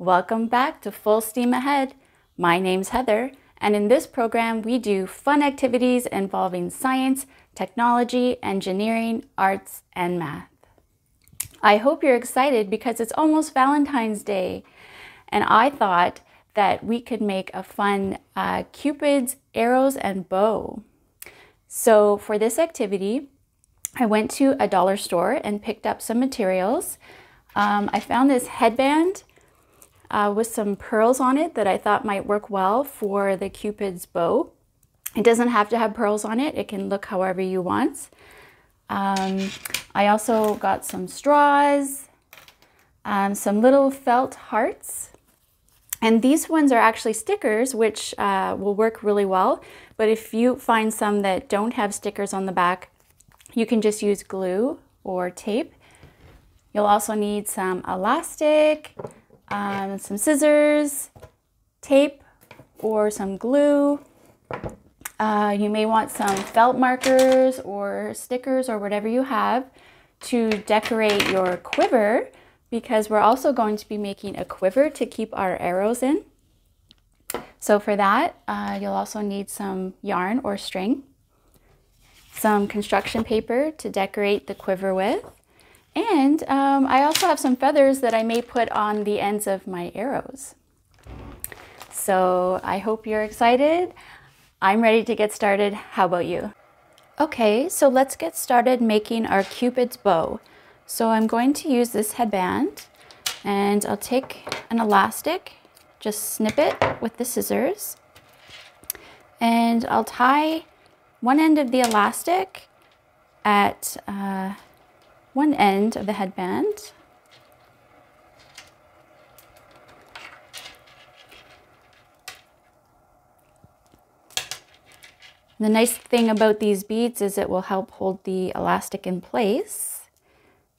Welcome back to Full Steam Ahead. My name's Heather, and in this program we do fun activities involving science, technology, engineering, arts, and math. I hope you're excited because it's almost Valentine's Day, and I thought that we could make a fun Cupid's arrows and bow. So for this activity, I went to a dollar store and picked up some materials. I found this headband with some pearls on it that I thought might work well for the Cupid's bow. It doesn't have to have pearls on it. It can look however you want. I also got some straws, some little felt hearts. And these ones are actually stickers, which will work really well. But if you find some that don't have stickers on the back, you can just use glue or tape. You'll also need some elastic, some scissors, tape, or some glue. You may want some felt markers or stickers or whatever you have to decorate your quiver, because we're also going to be making a quiver to keep our arrows in. So for that, you'll also need some yarn or string, some construction paper to decorate the quiver with, and I also have some feathers that I may put on the ends of my arrows. So I hope you're excited. I'm ready to get started. How about you? Okay, so let's get started making our Cupid's bow. So I'm going to use this headband, and I'll take an elastic, just snip it with the scissors, and I'll tie one end of the elastic at one end of the headband. The nice thing about these beads is it will help hold the elastic in place.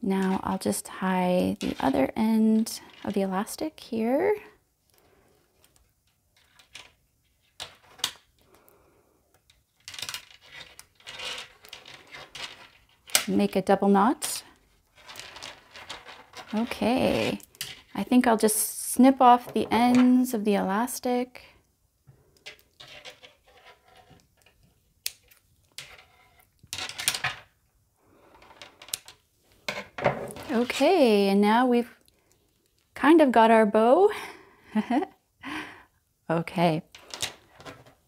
Now I'll just tie the other end of the elastic here. Make a double knot. Okay, I think I'll just snip off the ends of the elastic. Okay, and now we've kind of got our bow. Okay,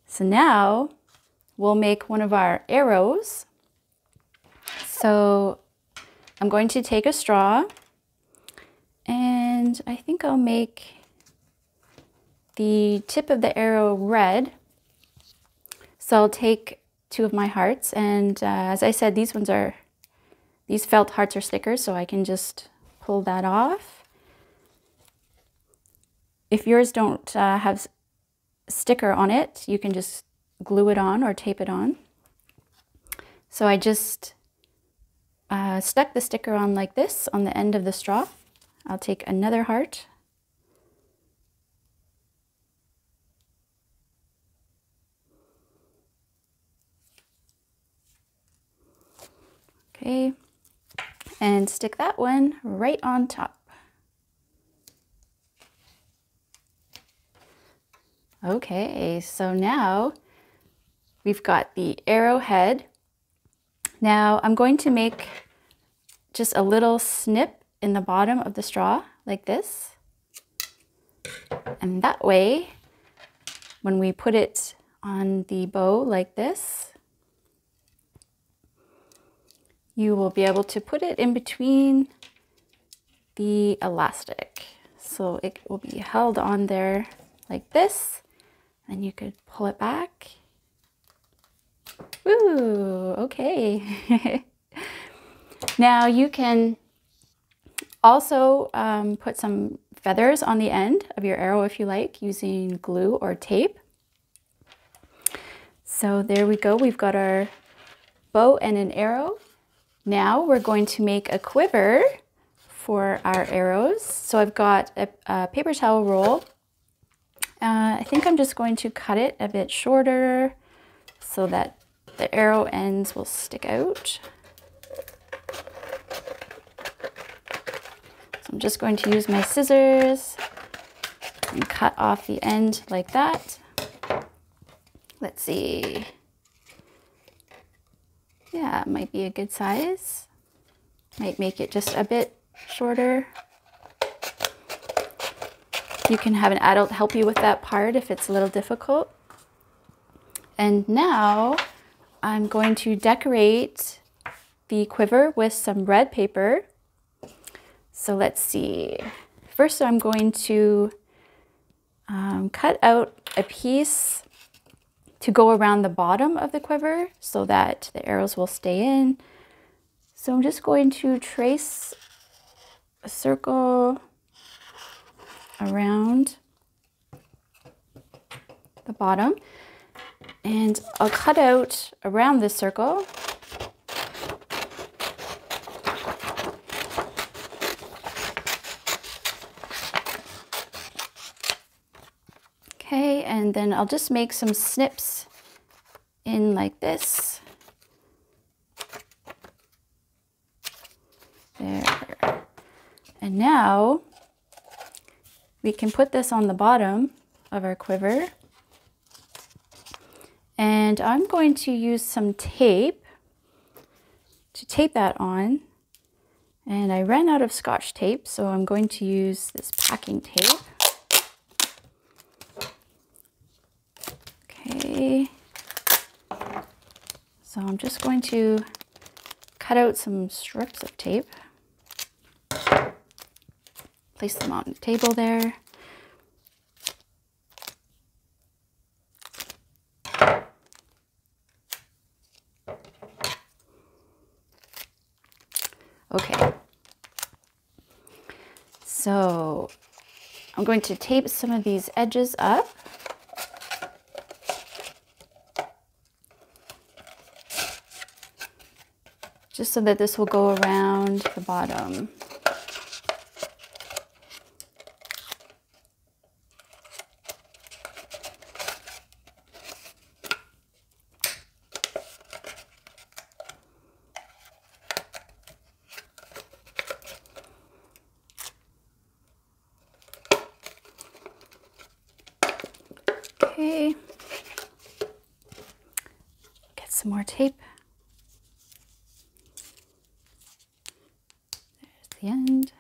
so now we'll make one of our arrows. So I'm going to take a straw, and I think I'll make the tip of the arrow red. So I'll take two of my hearts, and as I said, these felt hearts are stickers, so I can just pull that off. If yours don't have sticker on it, you can just glue it on or tape it on. So I just stuck the sticker on like this on the end of the straw. I'll take another heart. Okay, and stick that one right on top. Okay, so now we've got the arrowhead. Now I'm going to make just a little snip in the bottom of the straw like this. And that way, when we put it on the bow like this, you will be able to put it in between the elastic. So it will be held on there like this, and you could pull it back. Ooh, okay. Now you can also put some feathers on the end of your arrow if you like, using glue or tape. So there we go, we've got our bow and an arrow. Now we're going to make a quiver for our arrows. So I've got a paper towel roll. I think I'm just going to cut it a bit shorter so that the arrow ends will stick out. So I'm just going to use my scissors and cut off the end like that. Let's see. Yeah, it might be a good size. Might make it just a bit shorter. You can have an adult help you with that part if it's a little difficult. And now I'm going to decorate the quiver with some red paper. So let's see. First, I'm going to cut out a piece to go around the bottom of the quiver so that the arrows will stay in. So I'm just going to trace a circle around the bottom, and I'll cut out around this circle. Okay, and then I'll just make some snips in like this. There. And now we can put this on the bottom of our quiver. And I'm going to use some tape to tape that on. And I ran out of Scotch tape, so I'm going to use this packing tape. Okay. So I'm just going to cut out some strips of tape. Place them on the table there. Okay. So I'm going to tape some of these edges up. Just so that this will go around the bottom. Okay, get some more tape. There's the end.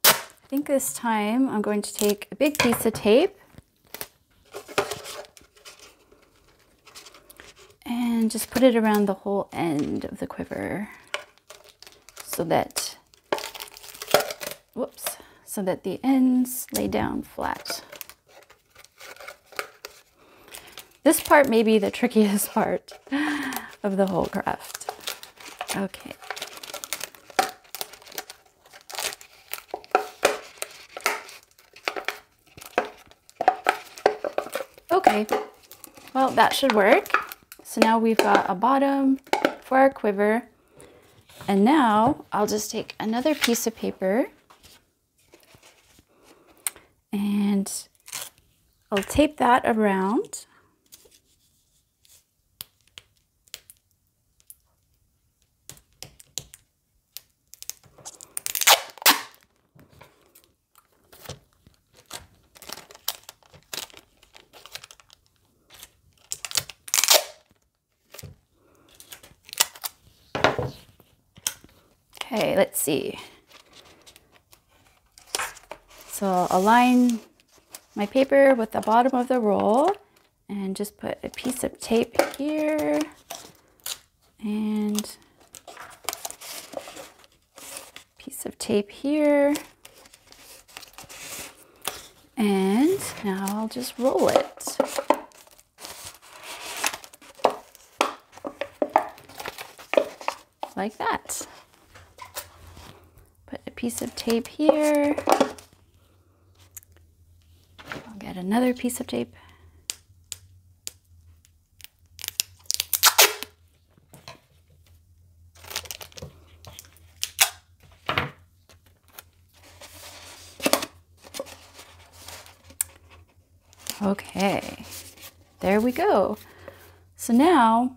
I think this time I'm going to take a big piece of tape and just put it around the whole end of the quiver so that, whoops, so that the ends lay down flat. This part may be the trickiest part of the whole craft. Okay. Okay, well, that should work. So now we've got a bottom for our quiver. And now I'll just take another piece of paper and I'll tape that around. Okay, let's see. So I'll align my paper with the bottom of the roll and just put a piece of tape here and a piece of tape here. And now I'll just roll it. Like that. Put a piece of tape here. I'll get another piece of tape. Okay, there we go. So now,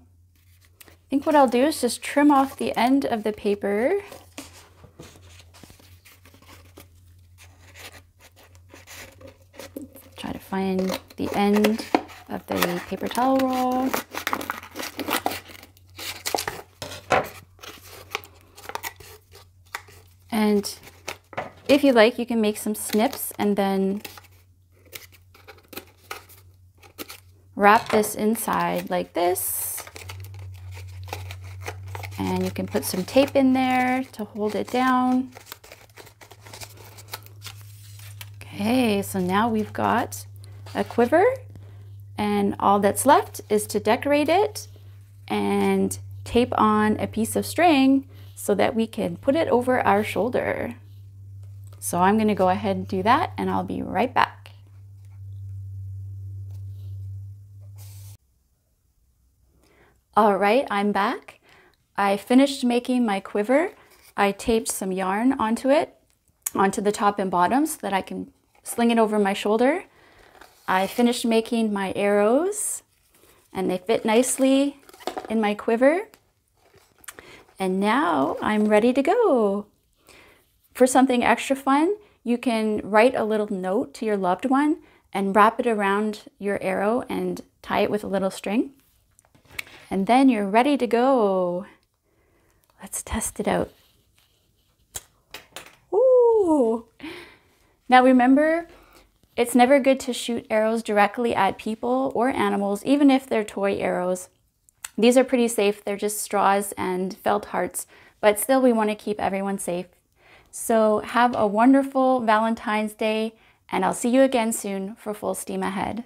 I think what I'll do is just trim off the end of the paper find the end of the paper towel roll. And if you like, you can make some snips and then wrap this inside like this. And you can put some tape in there to hold it down. Okay, so now we've got a quiver, and all that's left is to decorate it and tape on a piece of string so that we can put it over our shoulder. So I'm going to go ahead and do that, and I'll be right back. All right, I'm back. I finished making my quiver. I taped some yarn onto it, onto the top and bottom so that I can sling it over my shoulder. I finished making my arrows, and they fit nicely in my quiver. And now I'm ready to go. For something extra fun, you can write a little note to your loved one and wrap it around your arrow and tie it with a little string. And then you're ready to go. Let's test it out. Ooh. Now remember, it's never good to shoot arrows directly at people or animals, even if they're toy arrows. These are pretty safe. They're just straws and felt hearts, but still we want to keep everyone safe. So have a wonderful Valentine's Day, and I'll see you again soon for Full Steam Ahead.